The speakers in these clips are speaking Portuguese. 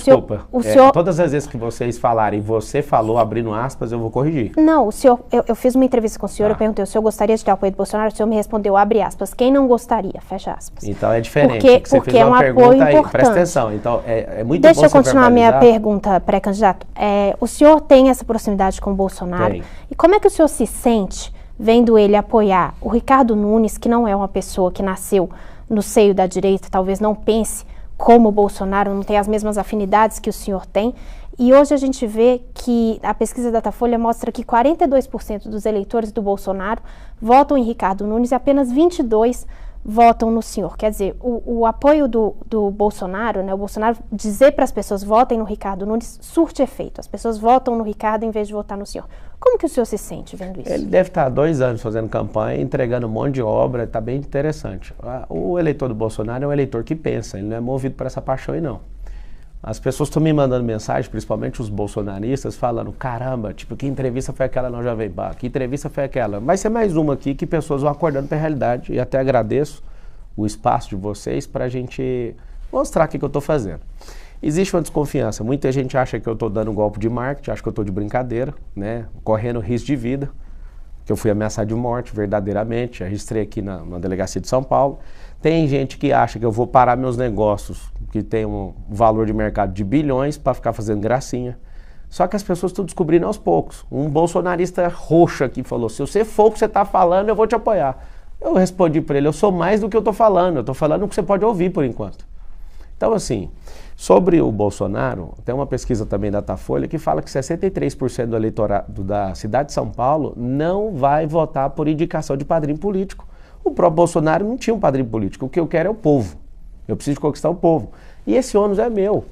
Desculpa, todas as vezes que vocês falarem, você falou abrindo aspas, eu vou corrigir. Não, o senhor, eu fiz uma entrevista com o senhor, eu perguntei, o senhor gostaria de ter o apoio do Bolsonaro? O senhor me respondeu, abre aspas, quem não gostaria, fecha aspas. Então é diferente, porque você fez uma pergunta aí, presta atenção, então é muito bom você verbalizar. Deixa eu continuar a minha pergunta, pré-candidato. O senhor tem essa proximidade com o Bolsonaro? Tem. E como é que o senhor se sente vendo ele apoiar o Ricardo Nunes, que não é uma pessoa que nasceu no seio da direita, talvez não pense como o Bolsonaro, não tem as mesmas afinidades que o senhor tem, e hoje a gente vê que a pesquisa Datafolha mostra que 42% dos eleitores do Bolsonaro votam em Ricardo Nunes e apenas 22% votam no senhor. Quer dizer, o apoio do Bolsonaro, né, o Bolsonaro dizer para as pessoas votem no Ricardo Nunes surte efeito. As pessoas votam no Ricardo em vez de votar no senhor. Como que o senhor se sente vendo isso? Ele deve estar há 2 anos fazendo campanha, entregando um monte de obra, está bem interessante. O eleitor do Bolsonaro é um eleitor que pensa, ele não é movido por essa paixão aí não. As pessoas estão me mandando mensagem, principalmente os bolsonaristas, falando, caramba, tipo, que entrevista foi aquela no Jovem Pan? Que entrevista foi aquela? Vai ser mais uma aqui que pessoas vão acordando para a realidade, e até agradeço o espaço de vocês para a gente mostrar o que eu estou fazendo. Existe uma desconfiança, muita gente acha que eu estou dando um golpe de marketing, acha que eu estou de brincadeira, né, correndo risco de vida, que eu fui ameaçado de morte verdadeiramente, registrei aqui na delegacia de São Paulo. Tem gente que acha que eu vou parar meus negócios, que tem um valor de mercado de bilhões, para ficar fazendo gracinha. Só que as pessoas estão descobrindo aos poucos. Um bolsonarista roxo aqui falou, se você for o que você está falando, eu vou te apoiar. Eu respondi para ele, eu sou mais do que eu estou falando, eu estou falando o que você pode ouvir por enquanto. Então assim, sobre o Bolsonaro, tem uma pesquisa também da Datafolha que fala que 63% do eleitorado da cidade de São Paulo não vai votar por indicação de padrinho político. O próprio Bolsonaro não tinha um padrinho político, o que eu quero é o povo. Eu preciso de conquistar o povo. E esse ônus é meu.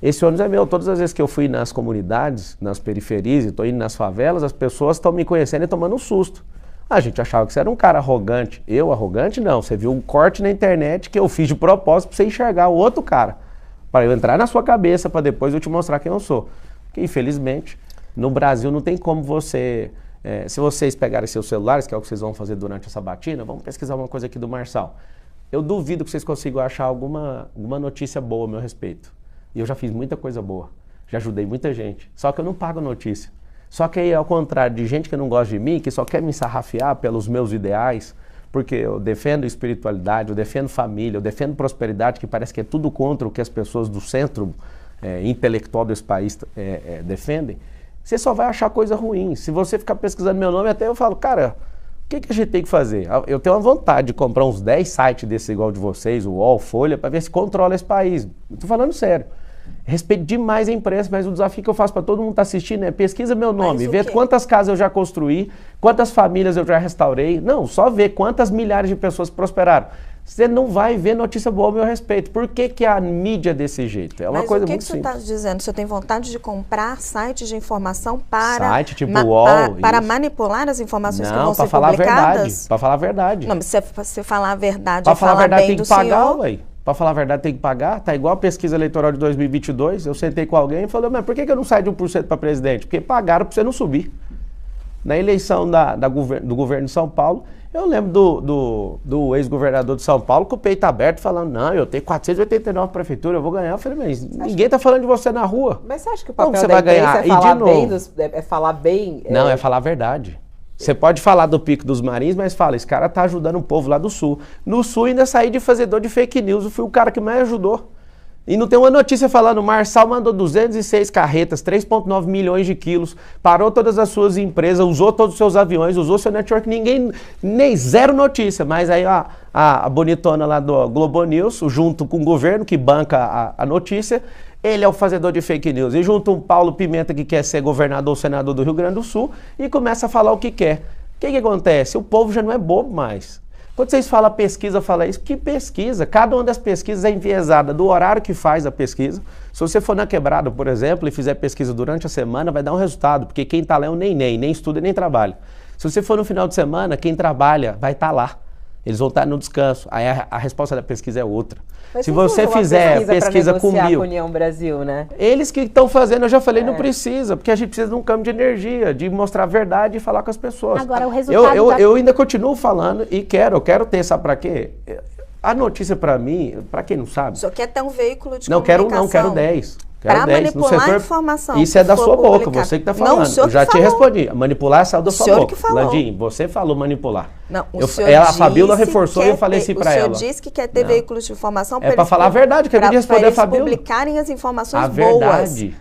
Esse ônus é meu. Todas as vezes que eu fui nas comunidades, nas periferias, estou indo nas favelas, as pessoas estão me conhecendo e tomando um susto. A gente achava que você era um cara arrogante. Eu, arrogante, não. Você viu um corte na internet que eu fiz de propósito para você enxergar o outro cara. Para eu entrar na sua cabeça, para depois eu te mostrar quem eu sou. Porque, infelizmente, no Brasil não tem como você... se vocês pegarem seus celulares, que é o que vocês vão fazer durante essa batina, vamos pesquisar uma coisa aqui do Marçal. Eu duvido que vocês consigam achar alguma notícia boa a meu respeito. E eu já fiz muita coisa boa. Já ajudei muita gente. Só que eu não pago notícia. Só que aí, ao contrário de gente que não gosta de mim, que só quer me sarrafiar pelos meus ideais, porque eu defendo espiritualidade, eu defendo família, eu defendo prosperidade, que parece que é tudo contra o que as pessoas do centro intelectual desse país defendem, você só vai achar coisa ruim. Se você ficar pesquisando meu nome, até eu falo, cara, o que a gente tem que fazer? Eu tenho uma vontade de comprar uns 10 sites desse igual de vocês, o UOL, Folha, para ver se controla esse país. Estou falando sério. Respeito demais a imprensa, mas o desafio que eu faço para todo mundo que está assistindo é pesquisa meu nome, vê quantas casas eu já construí, quantas famílias eu já restaurei. Não, só ver quantas milhares de pessoas prosperaram. Você não vai ver notícia boa ao meu respeito. Por que a mídia é desse jeito? É uma coisa muito simples. Mas o que você está dizendo? Você tem vontade de comprar sites de informação para... Site tipo UOL. Para manipular as informações que vão ser publicadas? Não, para falar a verdade. Para falar a verdade. Não, mas se você falar a verdade, para falar a verdade bem tem que pagar, ué. Para falar a verdade tem que pagar. Tá igual a pesquisa eleitoral de 2022. Eu sentei com alguém e falei, mas por que eu não saio de 1% para presidente? Porque pagaram para você não subir. Na eleição do governo de São Paulo, eu lembro do ex-governador de São Paulo com o peito aberto falando, não, eu tenho 489 prefeituras, eu vou ganhar. Eu falei, mas ninguém tá falando de você na rua. Mas você acha que o papel você da vai ganhar? É falar bem? Não, é falar a verdade. Você pode falar do Pico dos Marins, mas fala, esse cara tá ajudando o povo lá do Sul. No Sul ainda saí de fazedor de fake news, eu fui o cara que mais ajudou. E não tem uma notícia falando, Marçal mandou 206 carretas, 3,9 milhões de quilos, parou todas as suas empresas, usou todos os seus aviões, usou seu network, nem zero notícia. Mas aí a bonitona lá do Globo News, junto com o governo que banca a notícia, ele é o fazedor de fake news. E junto um Paulo Pimenta que quer ser governador ou senador do Rio Grande do Sul e começa a falar o que quer. O que acontece? O povo já não é bobo mais. Quando vocês falam pesquisa, fala isso, que pesquisa? Cada uma das pesquisas é enviesada do horário que faz a pesquisa. Se você for na Quebrada, por exemplo, e fizer pesquisa durante a semana, vai dar um resultado, porque quem está lá é um nem estuda e nem trabalha. Se você for no final de semana, quem trabalha vai estar lá. Eles vão estar no descanso. Aí a resposta da pesquisa é outra. Mas se você fizer pesquisa com 1000... com a União Brasil, né? Eles que estão fazendo, eu já falei, não precisa, porque a gente precisa de um campo de energia, de mostrar a verdade e falar com as pessoas. Agora, o resultado eu ainda continuo falando e eu quero ter, sabe pra quê? A notícia pra mim, pra quem não sabe... Só quer ter um veículo de comunicação. Não, quero 10. Para 10. manipular a informação. Isso é da for sua boca, publicada. você que está falando. Não, o senhor eu já que te falou. respondi. Manipular saiu da O sua senhor boca. que falou. Landim, você falou manipular. Não, o Eu- senhor ela, a Fabíola disse reforçou que e eu falei assim para ela. O senhor disse que quer ter Não. veículos de informação É para falar a verdade, que eu acabei de responder a eles Fabíola. publicarem as informações A boas. verdade.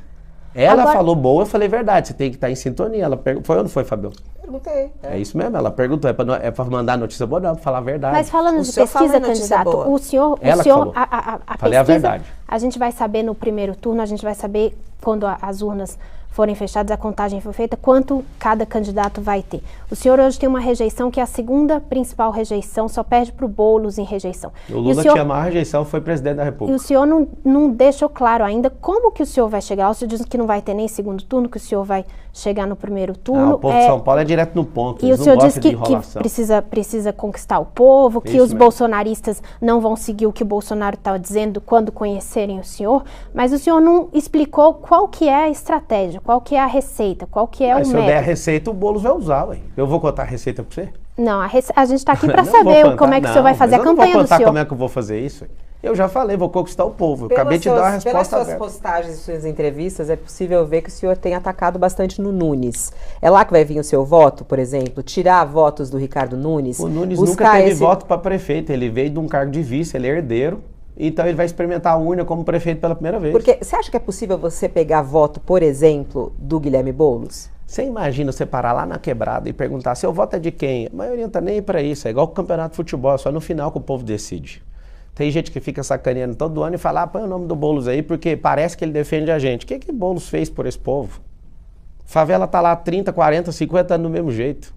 Ela Agora- falou boa, eu falei verdade. Você tem que estar em sintonia. Ela Foi ou não foi, Fabíola? Perguntei. É isso mesmo, ela perguntou. É pra mandar notícia boa, não, pra falar a verdade. Mas falando O de senhor falou pesquisa, em notícia candidato, boa. o senhor, Ela que falou. a Falei a pesquisa, verdade. a gente vai saber no primeiro turno, a gente vai saber quando as urnas forem fechadas, a contagem for feita, quanto cada candidato vai ter. O senhor hoje tem uma rejeição que é a segunda principal rejeição, só perde para o Boulos em rejeição. O E Lula senhor- tinha maior rejeição, foi presidente da E República. o senhor não deixou claro ainda como que o senhor vai chegar lá. O senhor diz que não vai ter nem segundo turno, que o senhor vai chegar no primeiro turno. O povo de São Paulo é direto no ponto. E o Eles senhor não disse gostam de que enrolação. precisa conquistar o povo, que Isso os mesmo. bolsonaristas não vão seguir o que o Bolsonaro estava dizendo quando conhecerem o senhor, mas o senhor não explicou qual que é a estratégia, qual que é a receita, qual que é Mas o se eu der a método. receita, o Boulos vai usar, ué. Eu vou contar a receita pra você? Não, a gente está aqui para Não vou saber contar, como é que o senhor vai não, fazer a mas eu campanha não vou do contar senhor. como é que eu vou fazer isso. Eu já falei, vou conquistar o povo. Eu acabei de dar uma Pelas resposta suas aberta. postagens e suas entrevistas, é possível ver que o senhor tem atacado bastante no Nunes. É lá que vai vir o seu voto, por exemplo? Tirar votos do Ricardo Nunes? O Nunes buscar nunca teve esse- voto para prefeito. Ele veio de um cargo de vice, ele é herdeiro. Então ele vai experimentar a urna como prefeito pela primeira vez. Porque você acha que é possível você pegar voto, por exemplo, do Guilherme Boulos? Você imagina você parar lá na quebrada e perguntar, seu voto é de quem? A maioria não tá nem aí pra isso. É igual o campeonato de futebol, só no final que o povo decide. Tem gente que fica sacaneando todo ano e fala, põe o nome do Boulos aí, porque parece que ele defende a gente. O que Boulos fez por esse povo? Favela tá lá 30, 40, 50 anos do mesmo jeito.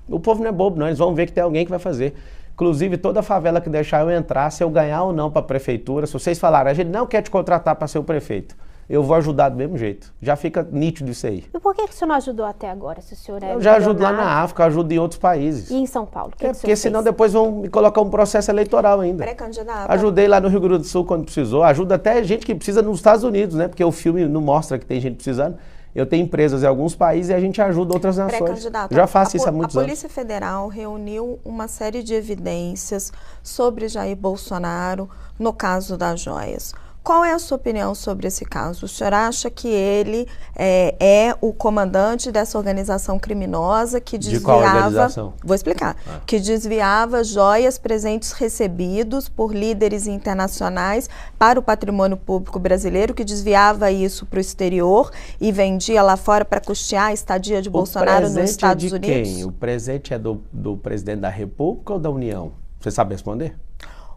O povo não é bobo, não. Eles vão ver que tem alguém que vai fazer. Inclusive, toda favela que deixar eu entrar, se eu ganhar ou não para a prefeitura, se vocês falarem, a gente não quer te contratar para ser o prefeito, eu vou ajudar do mesmo jeito. Já fica nítido isso aí. E por que o senhor não ajudou até agora, se o senhor é Eu já ajudo lá milionário? na África, eu ajudo em outros países. E em São Paulo? O que É que o senhor porque senão fez? depois vão me colocar um processo eleitoral ainda. Pré-candidato. Ajudei lá no Rio Grande do Sul quando precisou, ajuda até gente que precisa nos Estados Unidos, né? Porque o filme não mostra que tem gente precisando. Eu tenho empresas em alguns países e a gente ajuda outras nações. Pré-candidato. Já faço isso há muitos A anos. Polícia Federal reuniu uma série de evidências sobre Jair Bolsonaro no caso das joias. Qual é a sua opinião sobre esse caso? O senhor acha que ele é o comandante dessa organização criminosa que De qual desviava... organização? Vou explicar. Que desviava joias, presentes recebidos por líderes internacionais para o patrimônio público brasileiro, que desviava isso para o exterior e vendia lá fora para custear a estadia de Bolsonaro nos Estados é de Unidos? Quem? O presente é do presidente da República ou da União? Você sabe responder?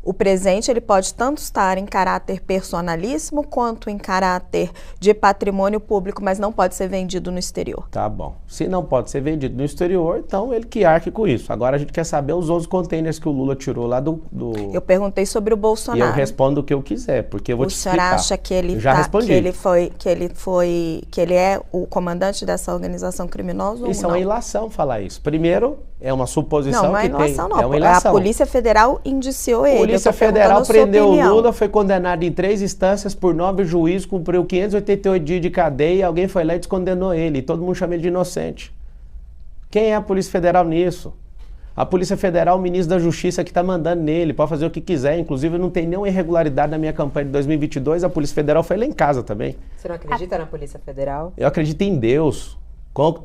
O presente ele pode tanto estar em caráter personalíssimo quanto em caráter de patrimônio público, mas não pode ser vendido no exterior. Tá bom. Se não pode ser vendido no exterior, então ele que arque com isso. Agora a gente quer saber os 11 containers que o Lula tirou lá do... Eu perguntei sobre o E Bolsonaro. eu respondo o que eu quiser, porque eu vou O te senhor explicar. acha que ele Eu já respondi. que ele é o comandante dessa organização criminosa Isso ou é não? uma ilação falar isso. Primeiro, é uma suposição Não, não é que ilação, tem. não. É uma ilação. A Polícia Federal indiciou ele. A Polícia Eu tô perguntando Federal a sua prendeu o opinião. Lula, foi condenado em 3 instâncias por 9 juízes, cumpriu 588 dias de cadeia e alguém foi lá e descondenou ele. E todo mundo chama ele de inocente. Quem é a Polícia Federal nisso? A Polícia Federal, o ministro da Justiça que está mandando nele, pode fazer o que quiser. Inclusive, não tem nenhuma irregularidade na minha campanha de 2022. A Polícia Federal foi lá em casa também. Você não acredita na Polícia Federal? Eu acredito em Deus.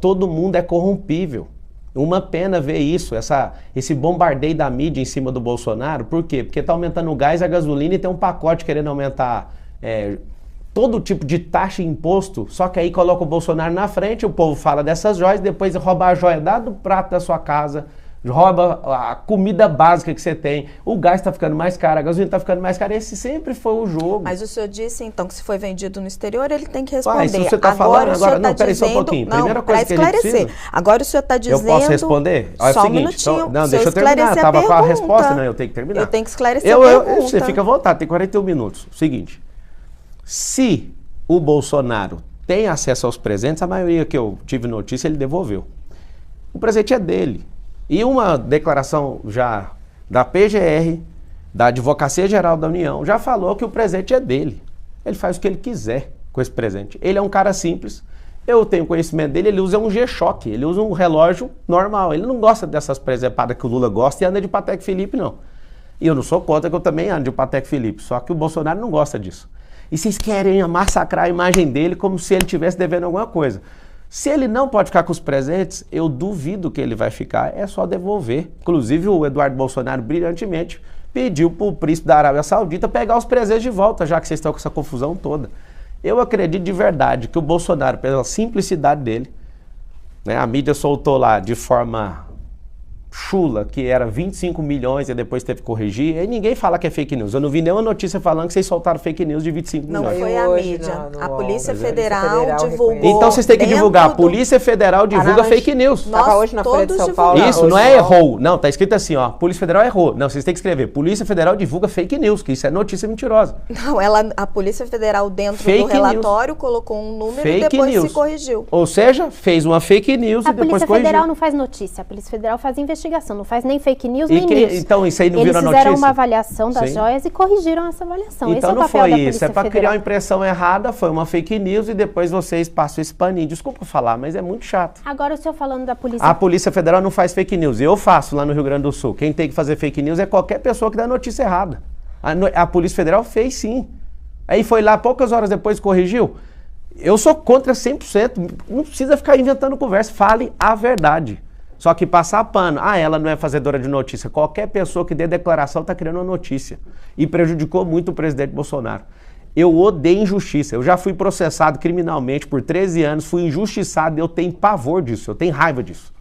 Todo mundo é corrompível. Uma pena ver isso, esse bombardeio da mídia em cima do Bolsonaro. Por quê? Porque está aumentando o gás e a gasolina e tem um pacote querendo aumentar todo tipo de taxa e imposto. Só que aí coloca o Bolsonaro na frente, o povo fala dessas joias, depois rouba a joia do prato da sua casa, rouba a comida básica que você tem. O gás está ficando mais caro, a gasolina está ficando mais cara. Esse sempre foi o jogo. Mas o senhor disse, então, que se foi vendido no exterior, ele tem que Pai, responder. se você tá agora, falando, o senhor agora- não, tá peraí, só um dizendo... pouquinho. Não, Primeira coisa pra que a gente esclarecer. precisa- Agora o senhor está dizendo... Eu posso responder? Olha, Só é o um seguinte, minutinho. não, O senhor deixa eu terminar, esclarecer tava com a pergunta. resposta, não, eu tenho que terminar. Eu tenho que esclarecer a pergunta. Você fica à vontade, tem 41 minutos. Seguinte, se o Bolsonaro tem acesso aos presentes, a maioria que eu tive notícia, ele devolveu. O presente é dele. E uma declaração já da PGR, da Advocacia Geral da União, já falou que o presente é dele. Ele faz o que ele quiser com esse presente. Ele é um cara simples, eu tenho conhecimento dele, ele usa um G-Shock, ele usa um relógio normal. Ele não gosta dessas presepadas que o Lula gosta e anda de Patek Philippe, não. E eu não sou contra, que eu também ando de Patek Philippe, só que o Bolsonaro não gosta disso. E vocês querem massacrar a imagem dele como se ele estivesse devendo alguma coisa. Se ele não pode ficar com os presentes, eu duvido que ele vai ficar, é só devolver. Inclusive o Eduardo Bolsonaro, brilhantemente, pediu para o príncipe da Arábia Saudita pegar os presentes de volta, já que vocês estão com essa confusão toda. Eu acredito de verdade que o Bolsonaro, pela simplicidade dele, né, a mídia soltou lá de forma chula, que era 25 milhões e depois teve que corrigir, e ninguém fala que é fake news. Eu não vi nenhuma notícia falando que vocês soltaram fake news de 25 milhões. Não foi a mídia. A Polícia Federal divulgou. Então vocês têm que divulgar. A Polícia Federal divulga fake news. Estava hoje na Folha de São Paulo. Isso, não é errou. Não, tá escrito assim, ó. Polícia Federal errou. Não, vocês têm que escrever. Polícia Federal divulga fake news, que isso é notícia mentirosa. Não, a Polícia Federal dentro do relatório colocou um número e depois se corrigiu. Ou seja, fez uma fake news e depois corrigiu. A Polícia Federal não faz notícia. A Polícia Federal faz investigação. Não faz nem fake news, nem news. Então isso aí não Eles virou notícia? fizeram uma avaliação das joias e corrigiram essa avaliação. Então esse é o não papel foi da isso, Polícia é para Federal. criar uma impressão errada, foi uma fake news e depois vocês passam esse paninho. Desculpa falar, mas é muito chato. Agora o senhor falando da Polícia... A Polícia Federal não faz fake news, eu faço lá no Rio Grande do Sul. Quem tem que fazer fake news é qualquer pessoa que dá notícia errada. A Polícia Federal fez sim. Aí foi lá, poucas horas depois corrigiu. Eu sou contra 100%, não precisa ficar inventando conversa, fale a verdade. Só que passar pano, ela não é fazedora de notícia. Qualquer pessoa que dê declaração está criando uma notícia. E prejudicou muito o presidente Bolsonaro. Eu odeio injustiça. Eu já fui processado criminalmente por 13 anos, fui injustiçado e eu tenho pavor disso, eu tenho raiva disso.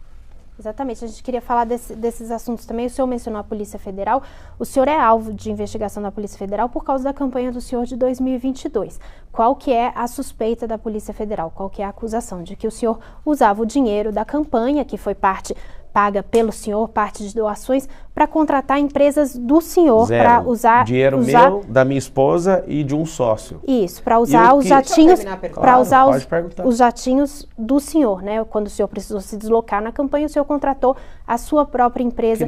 Exatamente, a gente queria falar desses assuntos também. O senhor mencionou a Polícia Federal. O senhor é alvo de investigação da Polícia Federal por causa da campanha do senhor de 2022. Qual que é a suspeita da Polícia Federal? Qual que é a acusação? De que o senhor usava o dinheiro da campanha, que foi paga pelo senhor, parte de doações, para contratar empresas do senhor para usar... Dinheiro meu, da minha esposa e de um sócio. Isso, para usar os jatinhos, os jatinhos do senhor, né? Quando o senhor precisou se deslocar na campanha, o senhor contratou a sua própria empresa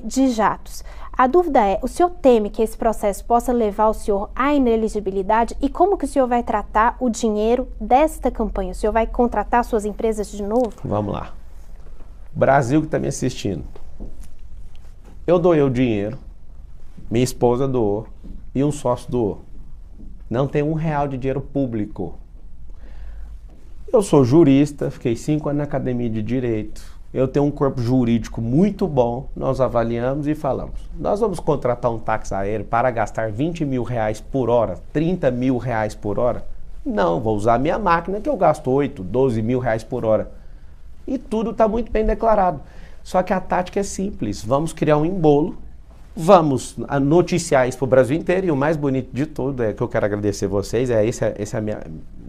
de jatos. A dúvida é, o senhor teme que esse processo possa levar o senhor à inelegibilidade e como que o senhor vai tratar o dinheiro desta campanha? O senhor vai contratar suas empresas de novo? Vamos lá. Brasil que está me assistindo. Eu doei o dinheiro, minha esposa doou e um sócio doou. Não tem R$1 de dinheiro público. Eu sou jurista, fiquei 5 anos na academia de direito. Eu tenho um corpo jurídico muito bom. Nós avaliamos e falamos: nós vamos contratar um táxi aéreo para gastar R$20 mil por hora, R$30 mil por hora? Não, vou usar a minha máquina que eu gasto 8, 12 mil reais por hora. E tudo está muito bem declarado. Só que a tática é simples. Vamos criar um embolo, vamos noticiar isso para o Brasil inteiro. E o mais bonito de tudo, é que eu quero agradecer vocês, esse é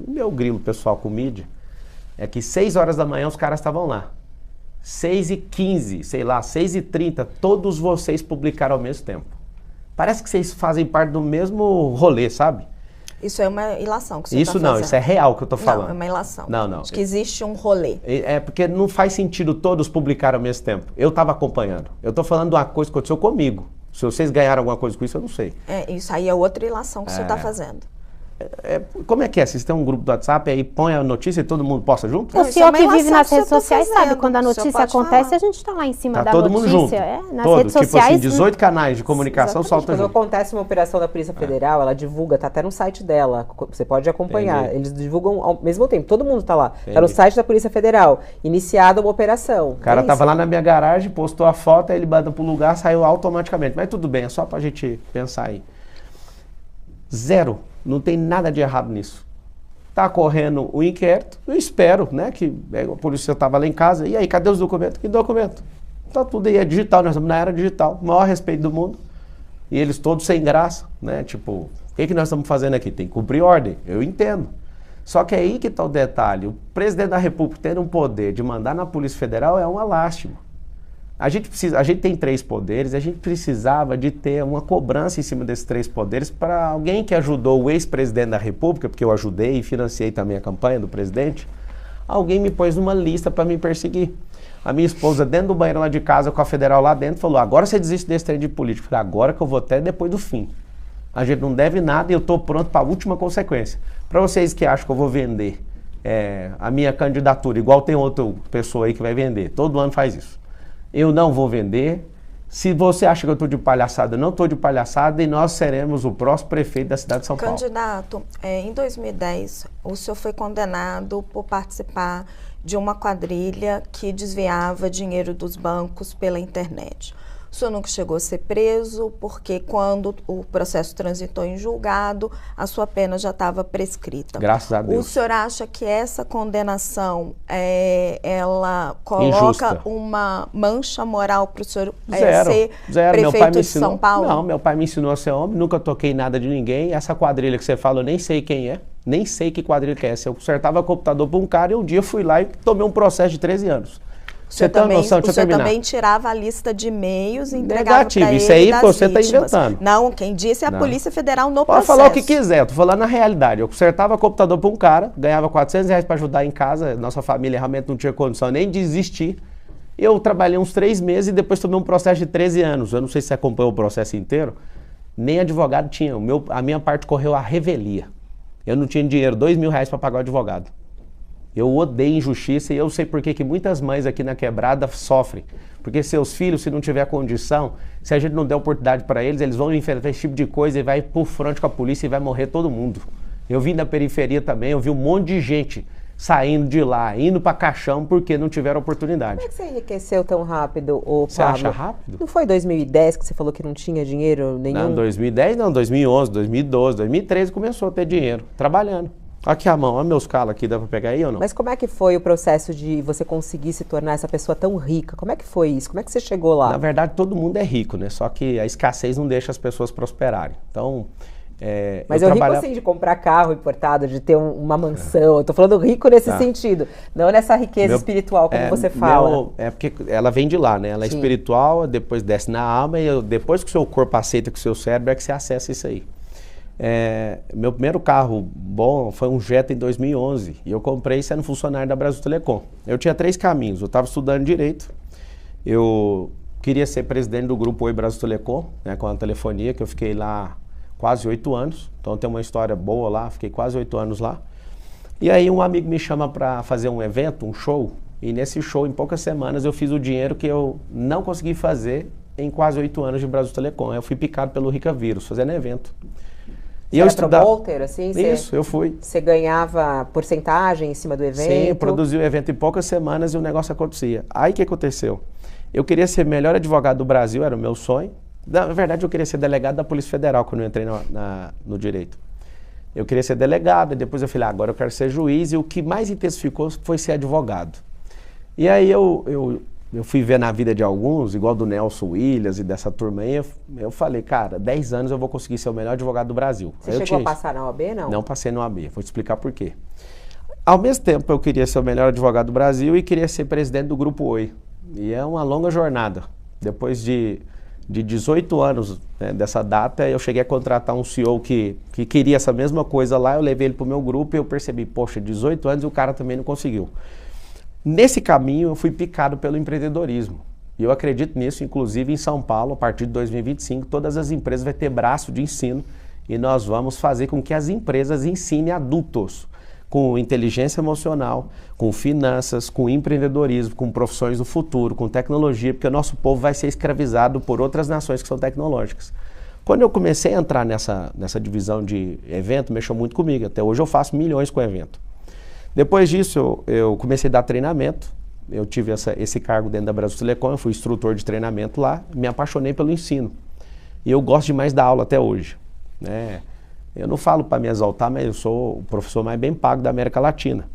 meu grilo pessoal com mídia, é que 6 horas da manhã os caras estavam lá. 6h15, sei lá, 6h30, todos vocês publicaram ao mesmo tempo. Parece que vocês fazem parte do mesmo rolê, sabe? Isso é uma ilação que você está fazendo. Isso não, isso é real que eu estou falando. Não, é uma ilação. Não. Acho que existe um rolê. É porque não faz sentido todos publicarem ao mesmo tempo. Eu estava acompanhando. Eu estou falando de uma coisa que aconteceu comigo. Se vocês ganharam alguma coisa com isso, eu não sei. Isso aí é outra ilação que você está fazendo. Como é que é? Vocês têm um grupo do WhatsApp, aí põe a notícia e todo mundo posta junto? O senhor que vive nas redes sociais sabe, quando a notícia acontece, a gente está lá em cima da notícia. Todo mundo junto. Nas redes sociais. Tipo assim, 18 canais de comunicação soltam junto. Quando acontece uma operação da Polícia Federal, ela divulga, tá até no site dela, você pode acompanhar. Entendi. Eles divulgam ao mesmo tempo, todo mundo tá lá. Entendi. Tá no site da Polícia Federal, iniciada uma operação. O cara tava lá na minha garagem, postou a foto, aí ele manda pro lugar, saiu automaticamente. Mas tudo bem, é só pra gente pensar aí. Zero. Não tem nada de errado nisso. Tá correndo o inquérito, eu espero, né, que a polícia estava lá em casa, e aí, cadê os documentos? Que documento? Tá tudo aí, é digital, nós estamos na era digital, o maior respeito do mundo, e eles todos sem graça, né, tipo, o que nós estamos fazendo aqui? Tem que cumprir ordem, eu entendo. Só que é aí que está o detalhe, o presidente da República tendo um poder de mandar na Polícia Federal é uma lástima. A gente tem 3 poderes, a gente precisava de ter uma cobrança em cima desses 3 poderes para alguém que ajudou o ex-presidente da República, porque eu ajudei e financiei também a campanha do presidente, alguém me pôs numa lista para me perseguir. A minha esposa, dentro do banheiro lá de casa, com a federal lá dentro, falou: agora você desiste desse trem de político. Eu falei: agora que eu vou até depois do fim. A gente não deve nada e eu estou pronto para a última consequência. Para vocês que acham que eu vou vender a minha candidatura, igual tem outra pessoa aí que vai vender, todo ano faz isso. Eu não vou vender. Se você acha que eu estou de palhaçada, eu não estou de palhaçada e nós seremos o próximo prefeito da cidade de São Paulo. Candidato, em 2010, o senhor foi condenado por participar de uma quadrilha que desviava dinheiro dos bancos pela internet. O senhor nunca chegou a ser preso, porque quando o processo transitou em julgado, a sua pena já estava prescrita. Graças a Deus. O senhor acha que essa condenação, ela coloca Injusta. uma mancha moral para o senhor Zero. ser prefeito de São Paulo? Não, meu pai me ensinou a ser homem, nunca toquei nada de ninguém. Essa quadrilha que você fala, eu nem sei quem é, nem sei que quadrilha que é essa. Eu consertava computador para um cara e um dia fui lá e tomei um processo de 13 anos. Você tem noção? Deixa eu terminar. Também tirava a lista de e-mails e entregava Negativo, para ele isso aí das você está vítimas. inventando. Não, quem disse é a Não. Polícia Federal no Pode processo. falar o que quiser, eu tô falando na realidade. Eu consertava computador para um cara, ganhava R$400 para ajudar em casa, nossa família realmente não tinha condição nem de existir. Eu trabalhei uns 3 meses e depois tomei um processo de 13 anos. Eu não sei se você acompanhou o processo inteiro. Nem advogado tinha. A minha parte correu à revelia. Eu não tinha dinheiro, R$2.000 para pagar o advogado. Eu odeio injustiça e eu sei por que muitas mães aqui na quebrada sofrem. Porque seus filhos, se não tiver condição, se a gente não der oportunidade para eles, eles vão enfrentar esse tipo de coisa e vai por frente com a polícia e vai morrer todo mundo. Eu vim da periferia também, eu vi um monte de gente saindo de lá, indo para caixão porque não tiveram oportunidade. Como é que você enriqueceu tão rápido, ô Pablo? Você acha rápido? Não foi 2010 que você falou que não tinha dinheiro nenhum? Não, 2010 não, 2011, 2012, 2013 começou a ter dinheiro, trabalhando. Aqui a mão, olha meus calos aqui, dá pra pegar aí ou não? Mas como é que foi o processo de você conseguir se tornar essa pessoa tão rica? Como é que foi isso? Como é que você chegou lá? Na verdade, todo mundo é rico, né? Só que a escassez não deixa as pessoas prosperarem. Então, mas eu rico assim de comprar carro importado, de ter uma mansão. Eu tô falando rico nesse sentido, não nessa riqueza espiritual, como você fala. É porque ela vem de lá, né? Ela é Sim. espiritual, depois desce na alma e depois que o seu corpo aceita com o seu cérebro é que você acessa isso aí. Meu primeiro carro bom foi um Jetta em 2011 e eu comprei sendo funcionário da Brasil Telecom. Eu tinha 3 caminhos, eu estava estudando Direito, eu queria ser presidente do grupo Oi Brasil Telecom, né, com a telefonia, que eu fiquei lá quase 8 anos, então tem uma história boa lá, fiquei quase 8 anos lá. E aí um amigo me chama para fazer um evento, um show, e nesse show, em poucas semanas, eu fiz o dinheiro que eu não consegui fazer em quase 8 anos de Brasil Telecom. Eu fui picado pelo Rica Vírus, fazendo evento. E eu estudava promoter, assim? Isso, eu fui. Você ganhava porcentagem em cima do evento? Sim, produzi o evento em poucas semanas e o negócio acontecia. Aí o que aconteceu? Eu queria ser melhor advogado do Brasil, era o meu sonho. Na verdade, eu queria ser delegado da Polícia Federal quando eu entrei no Direito. Eu queria ser delegado, e depois eu falei, agora eu quero ser juiz, e o que mais intensificou foi ser advogado. E aí eu fui ver na vida de alguns, igual do Nelson Williams e dessa turma aí, eu falei, cara, 10 anos eu vou conseguir ser o melhor advogado do Brasil. Você chegou a passar na OAB, não? Não passei na OAB, vou te explicar por quê. Ao mesmo tempo eu queria ser o melhor advogado do Brasil e queria ser presidente do Grupo Oi. E é uma longa jornada. Depois de 18 anos, né, dessa data, eu cheguei a contratar um CEO que queria essa mesma coisa lá, eu levei ele pro meu grupo e eu percebi, poxa, 18 anos e o cara também não conseguiu. Nesse caminho eu fui picado pelo empreendedorismo. E eu acredito nisso, inclusive em São Paulo, a partir de 2025, todas as empresas vão ter braço de ensino e nós vamos fazer com que as empresas ensinem adultos com inteligência emocional, com finanças, com empreendedorismo, com profissões do futuro, com tecnologia, porque o nosso povo vai ser escravizado por outras nações que são tecnológicas. Quando eu comecei a entrar nessa divisão de evento, mexeu muito comigo. Até hoje eu faço milhões com evento. Depois disso, eu comecei a dar treinamento. Eu tive esse cargo dentro da Brasil Telecom, eu fui instrutor de treinamento lá, me apaixonei pelo ensino. E eu gosto demais da aula até hoje, né? Eu não falo para me exaltar, mas eu sou o professor mais bem pago da América Latina.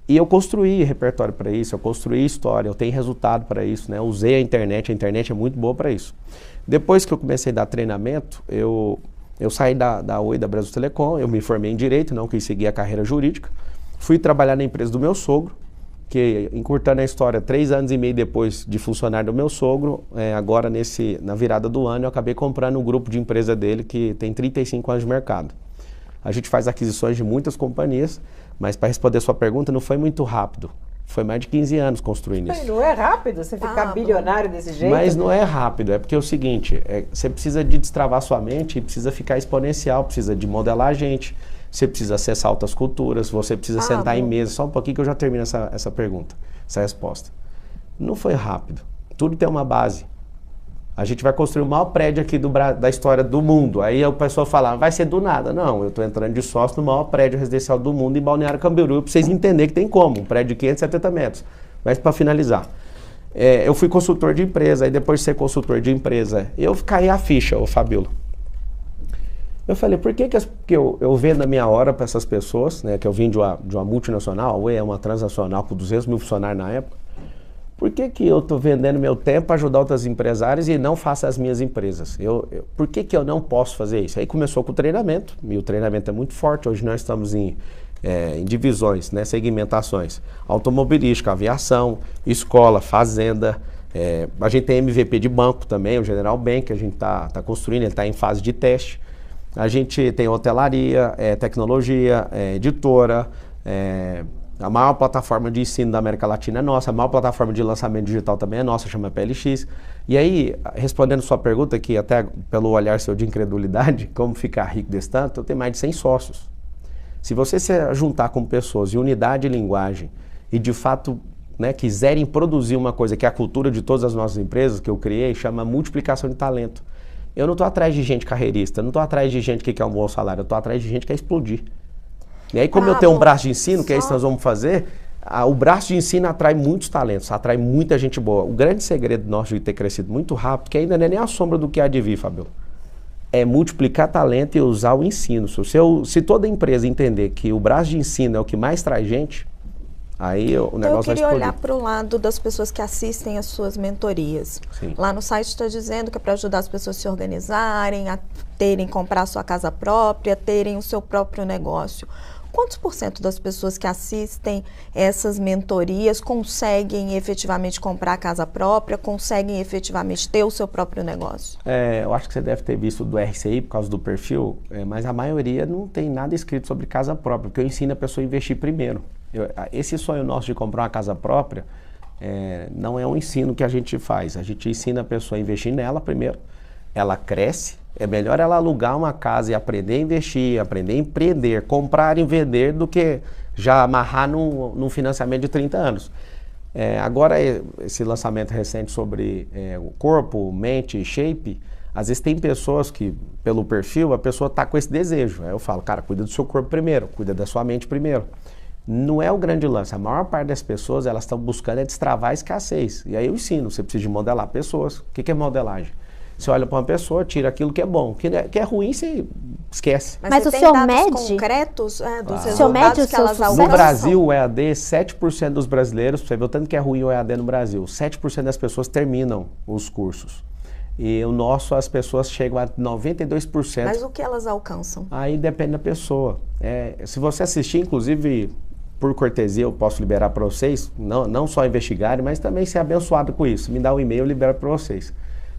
E eu construí repertório para isso, eu construí história, eu tenho resultado para isso, né? Eu usei a internet é muito boa para isso. Depois que eu comecei a dar treinamento, eu saí da Oi, da Brasil Telecom, eu me formei em Direito, não quis seguir a carreira jurídica. Fui trabalhar na empresa do meu sogro, que, encurtando a história, 3 anos e meio depois de funcionário do meu sogro, agora na virada do ano, eu acabei comprando um grupo de empresa dele que tem 35 anos de mercado. A gente faz aquisições de muitas companhias, mas para responder a sua pergunta, não foi muito rápido. Foi mais de 15 anos construindo isso. Não é rápido você ficar bilionário desse jeito? Mas não é rápido, é porque é o seguinte, você precisa de destravar sua mente e precisa ficar exponencial, precisa de modelar a gente. Você precisa acessar altas culturas, você precisa sentar em mesa. Só um pouquinho que eu já termino essa pergunta, essa resposta. Não foi rápido. Tudo tem uma base. a gente vai construir o maior prédio aqui da história do mundo. Aí o pessoal fala, vai ser do nada. Não, eu estou entrando de sócio no maior prédio residencial do mundo em Balneário Camboriú, para vocês entenderem que tem como, um prédio de 570 metros. Mas para finalizar, eu fui consultor de empresa, aí depois de ser consultor de empresa, eu caí a ficha, ô Fabíola. Eu falei, por que eu vendo a minha hora para essas pessoas, né, que eu vim de uma multinacional, a Oi é uma transnacional com 200 mil funcionários na época, por que eu estou vendendo meu tempo para ajudar outras empresárias e não faço as minhas empresas? Por que eu não posso fazer isso? Aí começou com o treinamento, e o treinamento é muito forte. Hoje nós estamos em divisões, né, segmentações. Automobilística, aviação, escola, fazenda. A gente tem MVP de banco também, o General Bank, que a gente está construindo, ele está em fase de teste. A gente tem hotelaria, tecnologia, editora, a maior plataforma de ensino da América Latina é nossa, a maior plataforma de lançamento digital também é nossa, chama PLX. E aí, respondendo sua pergunta aqui, até pelo olhar seu de incredulidade, como ficar rico desse tanto, eu tenho mais de 100 sócios. Se você se juntar com pessoas de unidade de linguagem e de fato, né, quiserem produzir uma coisa que é a cultura de todas as nossas empresas que eu criei, chama multiplicação de talento. Eu não estou atrás de gente carreirista, não estou atrás de gente que quer um bom salário, eu estou atrás de gente que quer explodir. E aí, como eu tenho um braço de ensino, que é isso que nós vamos fazer, o braço de ensino atrai muitos talentos, atrai muita gente boa. O grande segredo nosso de ter crescido muito rápido, que ainda não é nem a sombra do que há de vir, Fabíola, é multiplicar talento e usar o ensino. Se toda empresa entender que o braço de ensino é o que mais traz gente, aí o negócio vai explodir. Eu queria olhar para o lado das pessoas que assistem às suas mentorias. Sim. Lá no site está dizendo que é para ajudar as pessoas a se organizarem, a comprar sua casa própria, terem o seu próprio negócio. Quantos por cento das pessoas que assistem essas mentorias conseguem efetivamente comprar a casa própria, conseguem efetivamente ter o seu próprio negócio? Eu acho que você deve ter visto do RCI por causa do perfil, mas a maioria não tem nada escrito sobre casa própria, porque eu ensino a pessoa a investir primeiro. Esse sonho nosso de comprar uma casa própria não é um ensino que a gente faz. A gente ensina a pessoa a investir nela primeiro, ela cresce. É melhor ela alugar uma casa e aprender a investir, aprender a empreender, comprar e vender, do que já amarrar num financiamento de 30 anos. Agora, esse lançamento recente sobre o corpo, mente, shape, às vezes tem pessoas que, pelo perfil, a pessoa está com esse desejo. Aí eu falo, cara, cuida do seu corpo primeiro, cuida da sua mente primeiro. Não é o grande lance. A maior parte das pessoas, elas estão buscando destravar a escassez. E aí eu ensino, você precisa de modelar pessoas. O que é modelagem? Você olha para uma pessoa, tira aquilo que é bom. Que é ruim, você esquece. Mas o senhor dados mede? concretos dos senhor mede resultados o que seu elas sucesso? alcançam? No Brasil, o EAD, 7% dos brasileiros, você vê o tanto que é ruim o EAD no Brasil, 7% das pessoas terminam os cursos. E o nosso, as pessoas chegam a 92%. Mas o que elas alcançam? Aí depende da pessoa. Se você assistir, inclusive, por cortesia, eu posso liberar para vocês, não só investigarem, mas também ser abençoado com isso. Me dá um e-mail, eu libero para vocês.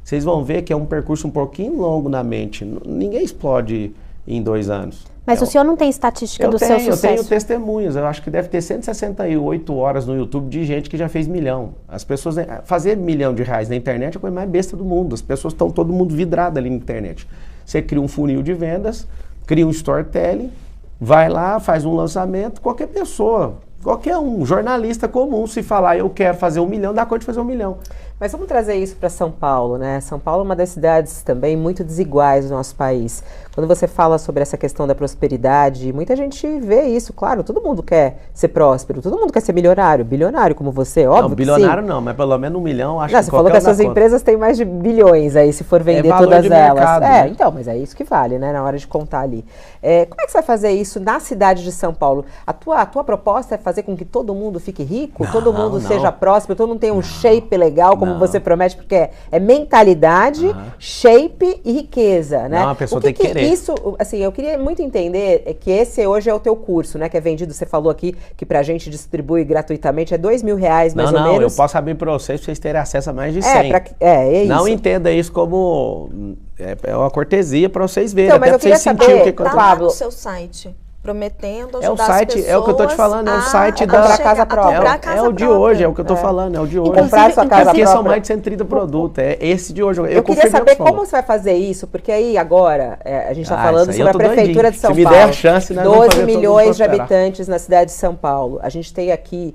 Vocês vão ver que é um percurso um pouquinho longo na mente. Ninguém explode em 2 anos. Mas o senhor não tem estatística do seu sucesso? Eu tenho testemunhos. Eu acho que deve ter 168 horas no YouTube de gente que já fez milhão. As pessoas... Fazer R$ 1 milhão na internet é a coisa mais besta do mundo. As pessoas estão todo mundo vidrado ali na internet. Você cria um funil de vendas, cria um storytelling, vai lá, faz um lançamento, qualquer pessoa... Qualquer um, jornalista comum, se falar eu quero fazer 1 milhão, dá conta de fazer 1 milhão. Mas vamos trazer isso para São Paulo, né? São Paulo é uma das cidades também muito desiguais do nosso país. Quando você fala sobre essa questão da prosperidade, muita gente vê isso, claro, todo mundo quer ser próspero, todo mundo quer ser milionário, bilionário como você, óbvio. Não, bilionário não, mas pelo menos 1 milhão, acho que você falou que as suas empresas têm mais de bilhões aí, se for vender valor todas de elas. mercado, né? Então, mas é isso que vale, né, na hora de contar ali. Como é que você vai fazer isso na cidade de São Paulo? A tua proposta é fazer com que todo mundo fique rico, todo mundo seja próspero, todo mundo tenha um shape legal, como você promete, porque é mentalidade, shape e riqueza, né? Não, a pessoa tem que querer. Isso, assim, eu queria muito entender que esse hoje é o teu curso, né? Que é vendido, você falou aqui, que pra gente distribui gratuitamente, é R$2.000 mais ou menos. Não, eu posso abrir pra vocês terem acesso a mais de 100. É isso. Não entenda isso como... É uma cortesia pra vocês verem, então, mas até eu pra vocês queria sentirem o saber, que Tá lá no seu site. prometendo É o ajudar site, as pessoas é o que eu tô te falando, é o site da comprar casa própria. É o de hoje, é o que eu tô falando, é o de hoje. Comprar sua casa Porque própria. são mais de 130 produtos, é esse de hoje. Eu queria saber como você vai fazer isso, porque aí agora a gente está falando sobre a Prefeitura de São Paulo. Se me der a chance, nós vamos 12 fazer milhões de habitantes na cidade de São Paulo. A gente tem aqui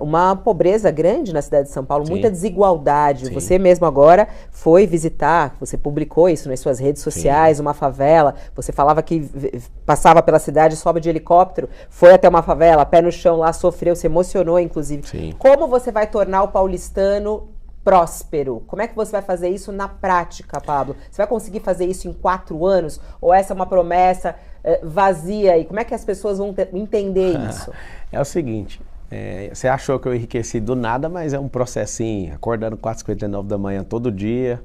uma pobreza grande na cidade de São Paulo, muita desigualdade. Sim. Você mesmo agora foi visitar, você publicou isso nas suas redes sociais, uma favela. Você falava que passava pela cidade, sobe de helicóptero, foi até uma favela, pé no chão lá, sofreu, se emocionou, inclusive. Sim. Como você vai tornar o paulistano próspero? Como é que você vai fazer isso na prática, Pablo? Você vai conseguir fazer isso em 4 anos? Ou essa é uma promessa vazia? E como é que as pessoas vão entender isso? É o seguinte, você achou que eu enriqueci do nada, mas é um processinho, acordando 4h59 da manhã todo dia,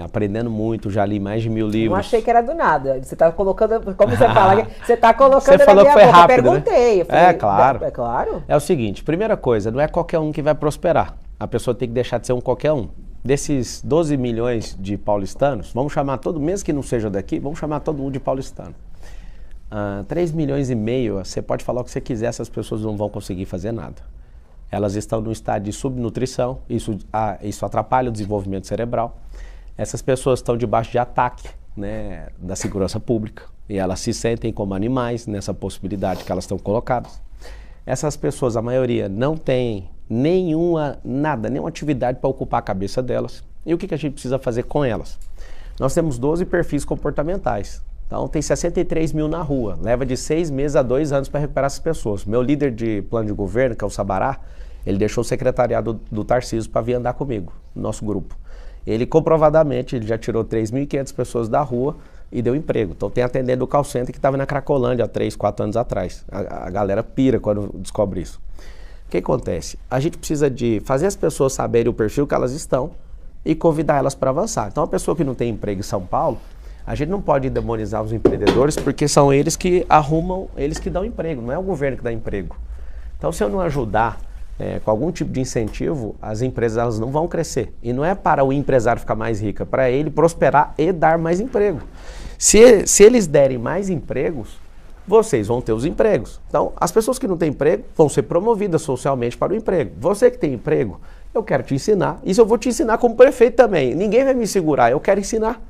aprendendo muito, já li mais de 1000 livros. Não achei que era do nada. Você está colocando, como você fala, você está colocando você falou na que minha foi boca. rápido, Eu perguntei. né? Eu falei, Claro. É claro. É o seguinte, primeira coisa, não é qualquer um que vai prosperar. A pessoa tem que deixar de ser um qualquer um. Desses 12 milhões de paulistanos, vamos chamar todo, mesmo que não seja daqui, vamos chamar todo mundo de paulistano. 3,5 milhões, você pode falar o que você quiser, essas pessoas não vão conseguir fazer nada. Elas estão num estado de subnutrição, isso atrapalha o desenvolvimento cerebral. Essas pessoas estão debaixo de ataque, né, da segurança pública e elas se sentem como animais nessa possibilidade que elas estão colocadas. Essas pessoas, a maioria, não tem nenhuma atividade para ocupar a cabeça delas. E o que a gente precisa fazer com elas? Nós temos 12 perfis comportamentais. Então tem 63 mil na rua. Leva de 6 meses a 2 anos para recuperar essas pessoas. Meu líder de plano de governo, que é o Sabará, ele deixou o secretariado do Tarcísio para vir andar comigo, no nosso grupo. Ele comprovadamente, ele já tirou 3.500 pessoas da rua e deu emprego. Então tem atendente do call center que estava na Cracolândia há 3, 4 anos atrás. A galera pira quando descobre isso. O que acontece? A gente precisa de fazer as pessoas saberem o perfil que elas estão e convidar elas para avançar. Então a pessoa que não tem emprego em São Paulo, a gente não pode demonizar os empreendedores porque são eles que arrumam, eles que dão emprego, não é o governo que dá emprego. Então se eu não ajudar com algum tipo de incentivo, as empresas elas não vão crescer. E não é para o empresário ficar mais rico, é para ele prosperar e dar mais emprego. Se eles derem mais empregos, vocês vão ter os empregos. Então, as pessoas que não têm emprego vão ser promovidas socialmente para o emprego. Você que tem emprego, eu quero te ensinar. Isso eu vou te ensinar como prefeito também. Ninguém vai me segurar, eu quero ensinar.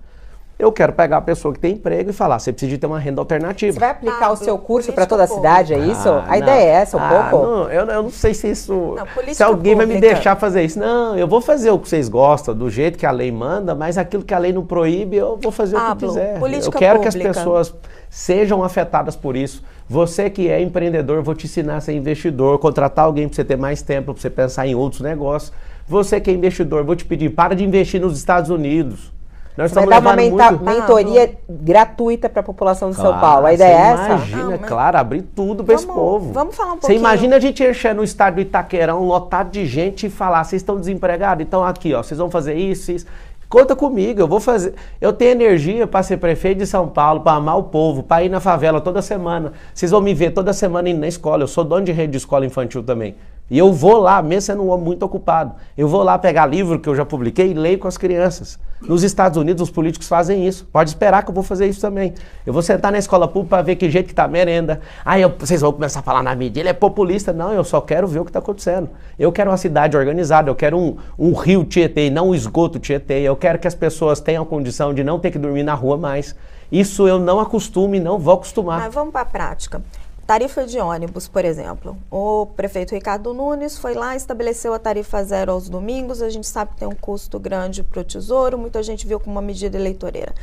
Eu quero pegar a pessoa que tem emprego e falar, você precisa de ter uma renda alternativa. Você vai aplicar o seu curso para toda a cidade, é isso? A ideia é essa, pouco? Não, eu não sei se isso... Não, se alguém vai me deixar fazer isso. Não, eu vou fazer o que vocês gostam, do jeito que a lei manda, mas aquilo que a lei não proíbe, eu vou fazer o que eu quiser. Eu quero que as pessoas sejam afetadas por isso. Você que é empreendedor, vou te ensinar a ser investidor, contratar alguém para você ter mais tempo, para você pensar em outros negócios. Você que é investidor, vou te pedir, para de investir nos Estados Unidos. Nós vai dar uma mentoria gratuita para a população de São Paulo. A ideia é essa? Imagina, claro, abrir tudo para esse povo. Vamos falar um pouquinho. Você imagina a gente encher no estádio do Itaquerão, lotado de gente e falar, vocês estão desempregados? Então aqui, ó, vocês vão fazer isso, isso. Conta comigo, eu vou fazer. Eu tenho energia para ser prefeito de São Paulo, para amar o povo, para ir na favela toda semana. Vocês vão me ver toda semana indo na escola. Eu sou dono de rede de escola infantil também. E eu vou lá, mesmo sendo um homem muito ocupado, eu vou lá pegar livro que eu já publiquei e leio com as crianças. Nos Estados Unidos, os políticos fazem isso. Pode esperar que eu vou fazer isso também. Eu vou sentar na escola pública para ver que jeito que tá a merenda. Aí vocês vão começar a falar na mídia, ele é populista. Não, eu só quero ver o que está acontecendo. Eu quero uma cidade organizada, eu quero um rio Tietê, não um esgoto Tietê. Eu quero que as pessoas tenham condição de não ter que dormir na rua mais. Isso eu não acostumo e não vou acostumar. Mas vamos para a prática. Tarifa de ônibus, por exemplo. O prefeito Ricardo Nunes foi lá, estabeleceu a tarifa zero aos domingos. A gente sabe que tem um custo grande para o Tesouro, muita gente viu como uma medida eleitoreira.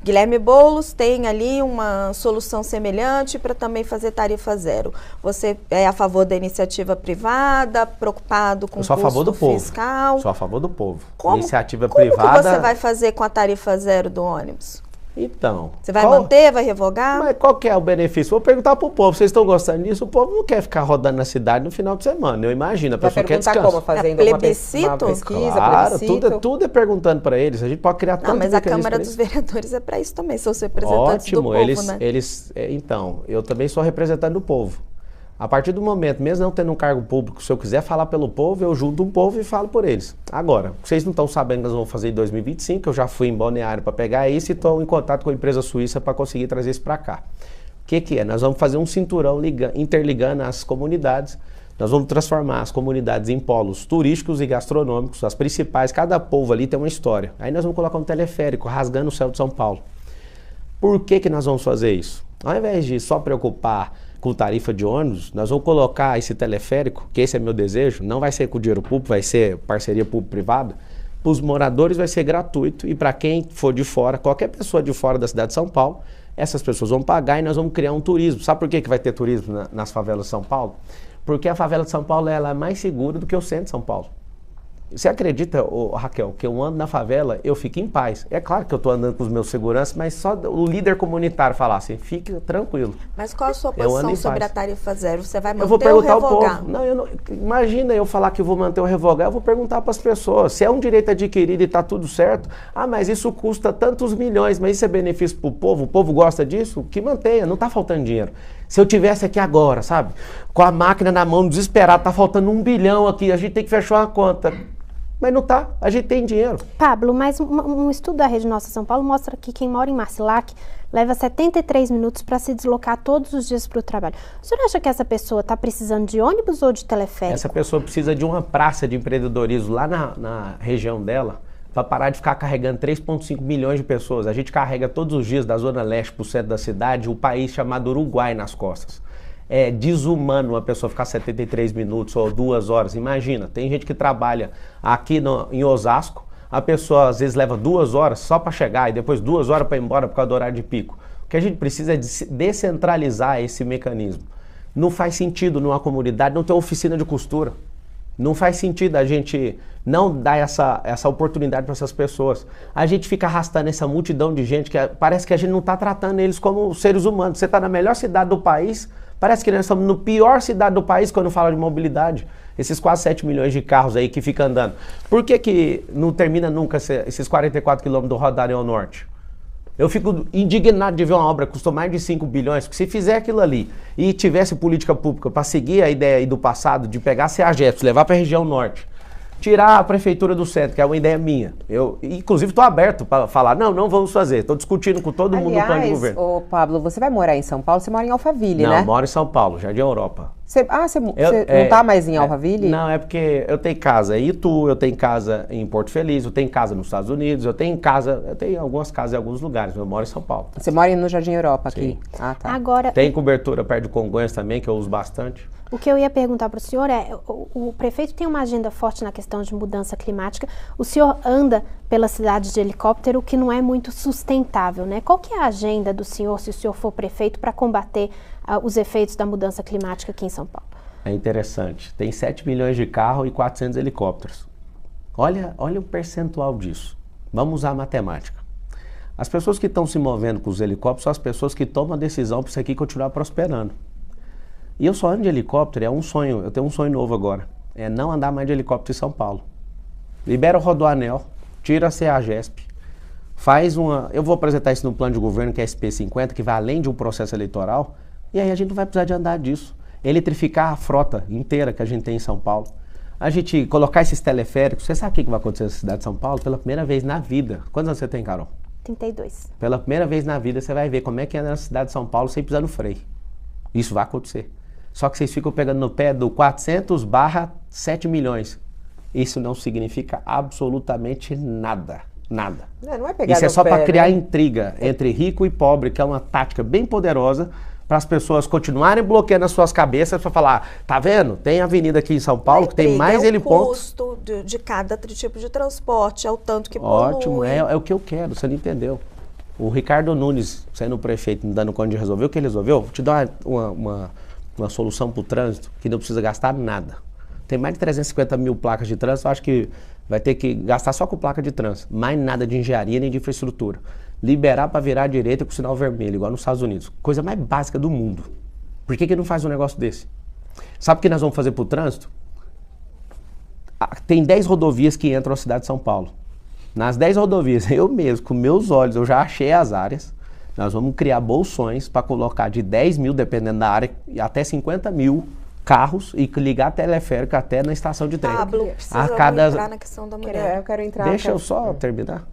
Guilherme Boulos tem ali uma solução semelhante para também fazer tarifa zero. Você é a favor da iniciativa privada, preocupado com o custo fiscal? Sou a favor do povo. Iniciativa privada. Como que você vai fazer com a tarifa zero do ônibus? Então... Você vai manter, vai revogar? Mas qual que é o benefício? Vou perguntar pro povo, vocês estão gostando disso? O povo não quer ficar rodando na cidade no final de semana, eu imagino. A pessoa quer descanso. Como, fazendo uma pesquisa, claro, tudo é perguntando para eles. A gente pode criar tanto... Não, mas a Câmara dos Vereadores é para isso também, são os representantes do povo, então, eu também sou representante do povo. A partir do momento, mesmo não tendo um cargo público, se eu quiser falar pelo povo, eu junto um povo e falo por eles. Agora, vocês não estão sabendo que nós vamos fazer em 2025, eu já fui em Balneário para pegar isso e estou em contato com a empresa suíça para conseguir trazer isso para cá. que é? Nós vamos fazer um cinturão interligando as comunidades. Nós vamos transformar as comunidades em polos turísticos e gastronômicos, as principais. Cada povo ali tem uma história. Aí nós vamos colocar um teleférico rasgando o céu de São Paulo. Por que nós vamos fazer isso? Ao invés de só preocupar com tarifa de ônibus, nós vamos colocar esse teleférico, que esse é meu desejo, não vai ser com dinheiro público, vai ser parceria público-privada. Para os moradores vai ser gratuito e para quem for de fora, qualquer pessoa de fora da cidade de São Paulo, essas pessoas vão pagar e nós vamos criar um turismo. Sabe por que vai ter turismo nas favelas de São Paulo? Porque a favela de São Paulo ela é mais segura do que o centro de São Paulo. Você acredita, Raquel, que eu ando na favela, eu fico em paz. É claro que eu estou andando com os meus seguranças, mas só o líder comunitário falar assim, fique tranquilo. Mas qual a sua posição sobre a tarifa zero? Você vai manter eu vou perguntar ou revogar? Ao povo. Não, imagina eu falar que vou manter ou revogar, eu vou perguntar para as pessoas. Se é um direito adquirido e está tudo certo, mas isso custa tantos milhões, mas isso é benefício para o povo gosta disso? Que mantenha, não está faltando dinheiro. Se eu tivesse aqui agora, sabe, com a máquina na mão, desesperado, está faltando 1 bilhão aqui, a gente tem que fechar uma conta. Mas não tá, a gente tem dinheiro. Pablo, mas um estudo da Rede Nossa São Paulo mostra que quem mora em Marcilac leva 73 minutos para se deslocar todos os dias para o trabalho. O senhor acha que essa pessoa está precisando de ônibus ou de teleférico? Essa pessoa precisa de uma praça de empreendedorismo lá na região dela para parar de ficar carregando 3,5 milhões de pessoas. A gente carrega todos os dias da Zona Leste para o centro da cidade o país chamado Uruguai nas costas. É desumano uma pessoa ficar 73 minutos ou 2 horas. Imagina, tem gente que trabalha aqui em Osasco, a pessoa às vezes leva 2 horas só para chegar e depois 2 horas para ir embora por causa do horário de pico. O que a gente precisa é descentralizar esse mecanismo. Não faz sentido numa comunidade não ter uma oficina de costura. Não faz sentido a gente não dar essa oportunidade para essas pessoas. A gente fica arrastando essa multidão de gente que parece que a gente não está tratando eles como seres humanos. Você está na melhor cidade do país, parece que nós estamos na pior cidade do país quando fala de mobilidade. Esses quase 7 milhões de carros aí que ficam andando. Por que não termina nunca esses 44 quilômetros do Rodoanel Norte? Eu fico indignado de ver uma obra que custou mais de 5 bilhões, porque se fizer aquilo ali e tivesse política pública para seguir a ideia aí do passado de pegar a CEAGEPS, levar para a região norte, tirar a prefeitura do centro, que é uma ideia minha. Eu, inclusive, estou aberto para falar, não vamos fazer. Estou discutindo com todo mundo no plano de governo. Ô Pablo, você vai morar em São Paulo? Você mora em Alphaville, né? Não, eu moro em São Paulo, Jardim Europa. Você não está mais em Alphaville? Não, é porque eu tenho casa em Itu, eu tenho casa em Porto Feliz, eu tenho casa nos Estados Unidos, eu tenho algumas casas em alguns lugares, mas eu moro em São Paulo. Você mora no Jardim Europa aqui? Sim. Ah, tá. Agora, tem cobertura perto de Congonhas também, que eu uso bastante. O que eu ia perguntar para o senhor é, o prefeito tem uma agenda forte na questão de mudança climática, o senhor anda pela cidade de helicóptero, o que não é muito sustentável, né? Qual que é a agenda do senhor, se o senhor for prefeito, para combater os efeitos da mudança climática aqui em São Paulo? É interessante, tem 7 milhões de carros e 400 helicópteros. Olha o percentual disso. Vamos usar a matemática. As pessoas que estão se movendo com os helicópteros são as pessoas que tomam a decisão para isso aqui continuar prosperando. E eu só ando de helicóptero, é um sonho, eu tenho um sonho novo agora, é não andar mais de helicóptero em São Paulo. Libera o Rodoanel, tira a CEAGESP, eu vou apresentar isso no plano de governo que é SP50, que vai além de um processo eleitoral, e aí a gente não vai precisar de andar disso. Eletrificar a frota inteira que a gente tem em São Paulo. A gente colocar esses teleféricos, você sabe o que vai acontecer na cidade de São Paulo? Pela primeira vez na vida. Quantos anos você tem, Carol? 32. Pela primeira vez na vida você vai ver como é que anda na cidade de São Paulo sem pisar no freio. Isso vai acontecer. Só que vocês ficam pegando no pé do 400/7 milhões. Isso não significa absolutamente nada. Nada. Não é pegar Isso é no só pé, para criar né? intriga entre rico e pobre, que é uma tática bem poderosa para as pessoas continuarem bloqueando as suas cabeças para falar, tá vendo? Tem avenida aqui em São Paulo que tem mais helipontos. É o custo de cada tipo de transporte, é o tanto que polui. Ótimo, é o que eu quero, você não entendeu. O Ricardo Nunes, sendo prefeito, não dando conta de resolver, o que ele resolveu? Vou te dar uma solução para o trânsito que não precisa gastar nada. Tem mais de 350 mil placas de trânsito, eu acho que vai ter que gastar só com placa de trânsito. Mais nada de engenharia nem de infraestrutura. Liberar para virar à direita com sinal vermelho, igual nos Estados Unidos. Coisa mais básica do mundo. Por que não faz um negócio desse? Sabe o que nós vamos fazer para o trânsito? Tem 10 rodovias que entram na cidade de São Paulo. Nas 10 rodovias, eu mesmo, com meus olhos, eu já achei as áreas. Nós vamos criar bolsões para colocar de 10 mil, dependendo da área, até 50 mil carros e ligar teleférico até na estação de trem. Pablo, precisa entrar na questão da mulher. Eu quero entrar. Deixa eu só terminar.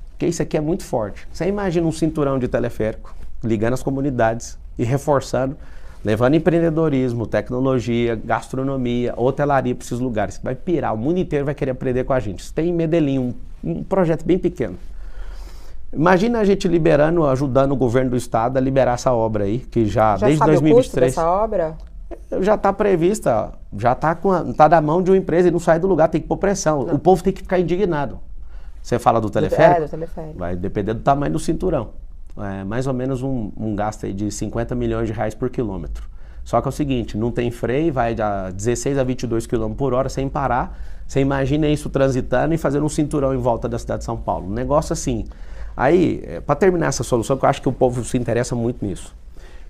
Porque isso aqui é muito forte. Você imagina um cinturão de teleférico ligando as comunidades e reforçando, levando empreendedorismo, tecnologia, gastronomia, hotelaria para esses lugares. Vai pirar, o mundo inteiro vai querer aprender com a gente. Isso tem em Medellín, um projeto bem pequeno. Imagina a gente liberando, ajudando o governo do estado a liberar essa obra aí, que já desde sabe 2023... o custo dessa obra? Já está prevista, já está na mão de uma empresa e não sai do lugar, tem que pôr pressão. Não. O povo tem que ficar indignado. Você fala do teleférico? Do teleférico. Vai depender do tamanho do cinturão. É mais ou menos um gasto aí de 50 milhões de reais por quilômetro. Só que é o seguinte, não tem freio, vai de 16 a 22 km por hora sem parar. Você imagina isso transitando e fazendo um cinturão em volta da cidade de São Paulo. Um negócio assim. Aí, para terminar essa solução, que eu acho que o povo se interessa muito nisso.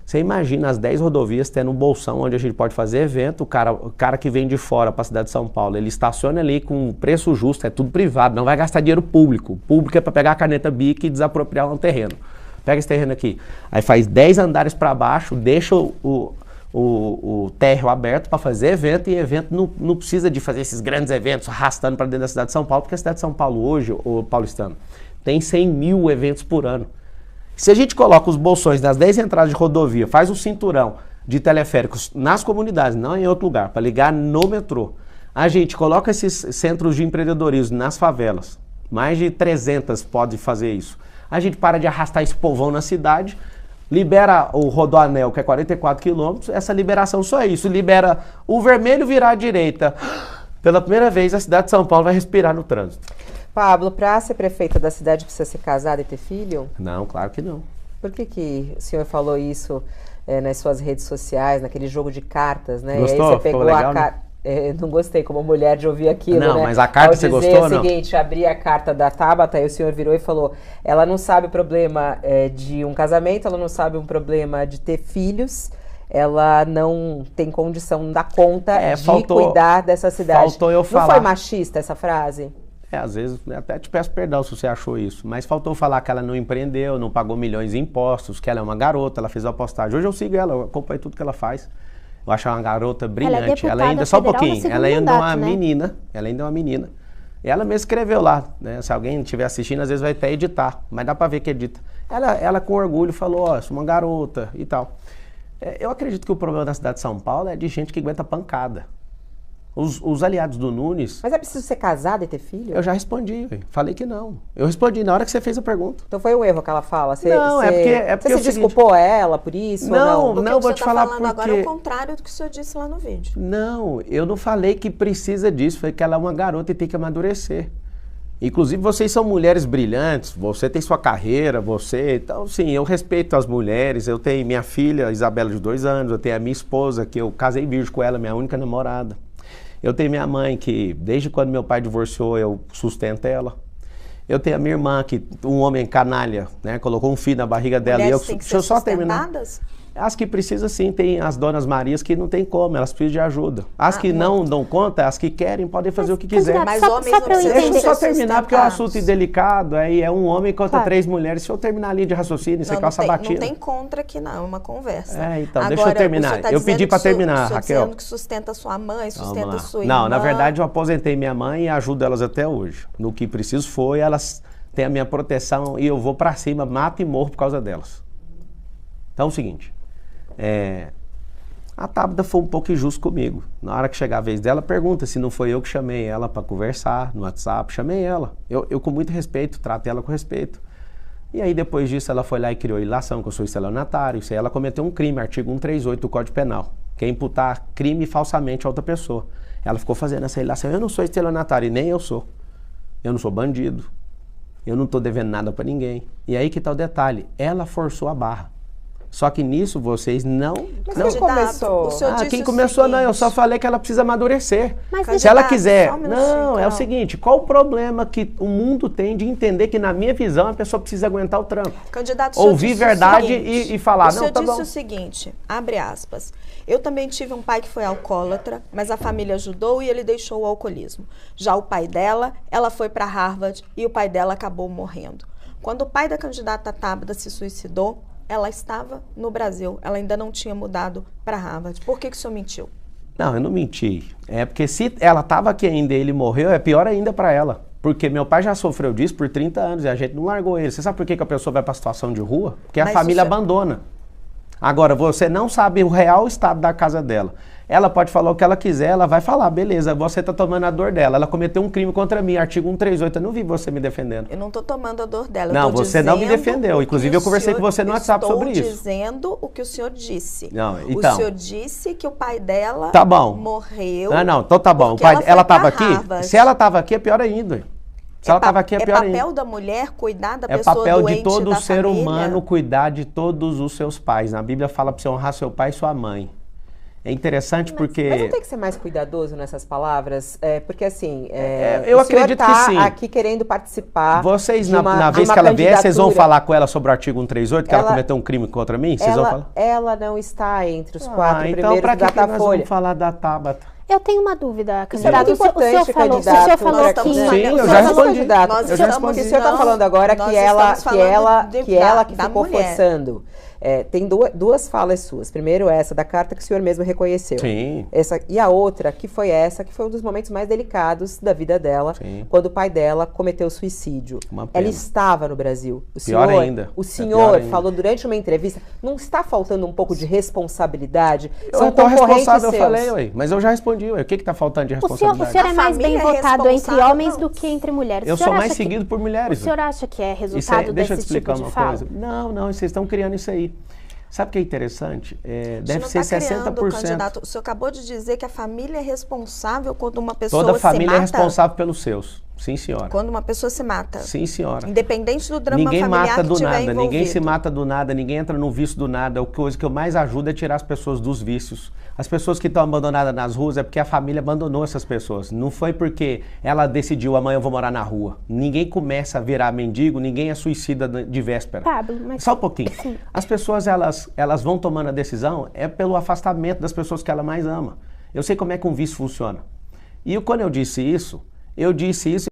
Você imagina as 10 rodovias tendo um bolsão onde a gente pode fazer evento, o cara que vem de fora para a cidade de São Paulo, ele estaciona ali com um preço justo, é tudo privado, não vai gastar dinheiro público. O público é para pegar a caneta BIC e desapropriar um terreno. Pega esse terreno aqui, aí faz 10 andares para baixo, deixa o térreo aberto para fazer evento, e evento não precisa de fazer esses grandes eventos arrastando para dentro da cidade de São Paulo, porque a cidade de São Paulo hoje, o paulistano, tem 100 mil eventos por ano. Se a gente coloca os bolsões das 10 entradas de rodovia, faz o cinturão de teleféricos nas comunidades, não em outro lugar, para ligar no metrô, a gente coloca esses centros de empreendedorismo nas favelas, mais de 300 pode fazer isso, a gente para de arrastar esse povão na cidade, libera o Rodoanel, que é 44 quilômetros, essa liberação só é isso, libera o vermelho virar à direita. Pela primeira vez a cidade de São Paulo vai respirar no trânsito. Pablo, para ser prefeita da cidade precisa ser casada e ter filho? Não, claro que não. Por que o senhor falou isso nas suas redes sociais, naquele jogo de cartas, né? Gostou? E aí você pegou legal, a carta. Não gostei como mulher de ouvir aquilo, não, né? Mas a carta você gostou ou não? O seguinte, abri a carta da Tabata e o senhor virou e falou, ela não sabe o problema de um casamento, ela não sabe um problema de ter filhos, ela não tem condição, não dá conta de cuidar dessa cidade. Faltou eu falar. Não foi machista essa frase? Às vezes, até te peço perdão se você achou isso, mas faltou falar que ela não empreendeu, não pagou milhões em impostos, que ela é uma garota, ela fez a postagem. Hoje eu sigo ela, eu acompanho tudo que ela faz. Eu acho ela uma garota brilhante. Ela ainda, só um pouquinho, ela ainda é uma menina, ela ainda é uma menina. E ela mesma escreveu lá, né? Se alguém estiver assistindo, às vezes vai até editar, mas dá pra ver que edita. Ela com orgulho falou, ó, sou uma garota e tal. Eu acredito que o problema da cidade de São Paulo é de gente que aguenta pancada. Os aliados do Nunes... Mas é preciso ser casada e ter filho? Eu já respondi, falei que não. Eu respondi na hora que você fez a pergunta. Então foi um erro que ela fala? Não, é porque você se desculpou ela por isso? Não, ou não, vou te falar porque... agora é o contrário do que o senhor disse lá no vídeo. Não, eu não falei que precisa disso, falei que ela é uma garota e tem que amadurecer. Inclusive, vocês são mulheres brilhantes, você tem sua carreira, então sim, eu respeito as mulheres, eu tenho minha filha, Isabela, de 2 anos, eu tenho a minha esposa, que eu casei virgem com ela, minha única namorada. Eu tenho minha mãe, que desde quando meu pai divorciou, eu sustento ela. Eu tenho a minha irmã, que um homem canalha, né, colocou um filho na barriga dela. Mulheres E têm que deixa eu ser só terminar. sustentadas? As que precisam sim, tem as donas Marias que não tem como, elas precisam de ajuda. As que não dão conta, as que querem, podem fazer o que quiser. Mas só, homens só não pra eu precisam entender. Deixa eu só ser terminar, porque é um sustentados. assunto delicado, aí é um homem contra Claro. 3 mulheres. Se eu terminar a linha de raciocínio, você calça a batida. Não tem contra aqui não, é uma conversa. Então, Agora, deixa eu terminar. o senhor tá Eu pedi dizendo pra que o senhor- terminar, o senhor Raquel. dizendo que sustenta sua mãe, sustenta Vamos lá. sua irmã. Não, na verdade eu aposentei minha mãe e ajudo elas até hoje. No que preciso foi, elas têm a minha proteção e eu vou pra cima, mato e morro por causa delas. Então é o seguinte, a Tabata foi um pouco injusta comigo. Na hora que chegar a vez dela, pergunta se não foi eu que chamei ela pra conversar no WhatsApp, chamei ela. Eu com muito respeito, trato ela com respeito. E aí depois disso ela foi lá e criou ilação, que eu sou estelionatário. Isso aí ela cometeu um crime, artigo 138 do Código Penal, que é imputar crime falsamente a outra pessoa. Ela ficou fazendo essa ilação, eu não sou estelionatário e nem eu sou. Eu não sou bandido. Eu não tô devendo nada pra ninguém. E aí que tá o detalhe, ela forçou a barra. Só que nisso vocês não... Mas não quem começou? O senhor disse quem o começou seguinte, não, eu só falei que ela precisa amadurecer. Mas Se ela candidato, quiser... só um minutinho, Não, é o calma. seguinte, qual o problema que o mundo tem de entender que na minha visão a pessoa precisa aguentar o tranco? Candidato, o senhor Ouvir disse o verdade seguinte, e falar, o senhor não, tá disse bom. o seguinte, abre aspas, eu também tive um pai que foi alcoólatra, mas a família ajudou e ele deixou o alcoolismo. Já o pai dela, ela foi para Harvard e o pai dela acabou morrendo. Quando o pai da candidata Tabata se suicidou, ela estava no Brasil, ela ainda não tinha mudado para Harvard. Por que o senhor mentiu? Não, eu não menti. É porque se ela estava aqui ainda e ele morreu, é pior ainda para ela. Porque meu pai já sofreu disso por 30 anos e a gente não largou ele. Você sabe por que a pessoa vai para a situação de rua? Porque a Mas família o senhor- abandona. Agora, você não sabe o real estado da casa dela. Ela pode falar o que ela quiser, ela vai falar, beleza, você está tomando a dor dela. Ela cometeu um crime contra mim, artigo 138, eu não vi você me defendendo. Eu não estou tomando a dor dela. Não, você não me defendeu. Inclusive, eu conversei com você no WhatsApp sobre isso. Estou dizendo o que o senhor disse. Não, então, o senhor disse que o pai dela tá bom. morreu. Ah, não, então tá bom. Ela estava aqui? Se ela estava aqui, é pior ainda. Se ela estava aqui, é pior ainda. É papel da mulher cuidar da pessoa doente da família? É papel de todo ser humano cuidar de todos os seus pais. Na Bíblia fala para você honrar seu pai e sua mãe. É interessante porque... Mas não tem que ser mais cuidadoso nessas palavras? Porque assim, eu acredito que sim. Aqui querendo participar. Vocês, na vez que ela vier, vocês vão falar com ela sobre o artigo 138, que ela cometeu um crime contra mim? Vocês vão falar? Ela não está entre os 4 primeiros então, pra que Datafolha. Nós vamos falar da Tabata? Eu tenho uma dúvida, candidato. Isso é muito importante, candidato. O senhor falou que... Sim, eu já respondi. Eu já respondi. O senhor está falando agora que ela que ficou forçando. Tem duas falas suas. Primeiro, essa da carta que o senhor mesmo reconheceu. Sim. E a outra, que foi um dos momentos mais delicados da vida dela, sim, quando o pai dela cometeu suicídio. Ela estava no Brasil. Pior ainda. O senhor falou durante uma entrevista, não está faltando um pouco de responsabilidade? São concorrentes seus. Eu falei, ué, mas eu já respondi, ué. O que está faltando de responsabilidade? O senhor é mais bem votado entre homens do que entre mulheres. Eu sou mais seguido por mulheres. O senhor acha que é resultado desse tipo de fala? Não, vocês estão criando isso aí. Sabe o que é interessante? Deve ser 60%. Candidato, o senhor acabou de dizer que a família é responsável quando uma pessoa Toda família se mata? É responsável pelos seus. Sim, senhora. Quando uma pessoa se mata? Sim, senhora. Independente do drama ninguém familiar mata do que tiver nada, envolvido. ninguém se mata do nada, ninguém entra no vício do nada. A coisa que eu mais ajudo é tirar as pessoas dos vícios. As pessoas que estão abandonadas nas ruas é porque a família abandonou essas pessoas. Não foi porque ela decidiu, amanhã eu vou morar na rua. Ninguém começa a virar mendigo, ninguém é suicida de véspera. Pablo, mas... Só um pouquinho. Sim. As pessoas, elas vão tomando a decisão pelo afastamento das pessoas que ela mais ama. Eu sei como é que um vício funciona. E quando eu disse isso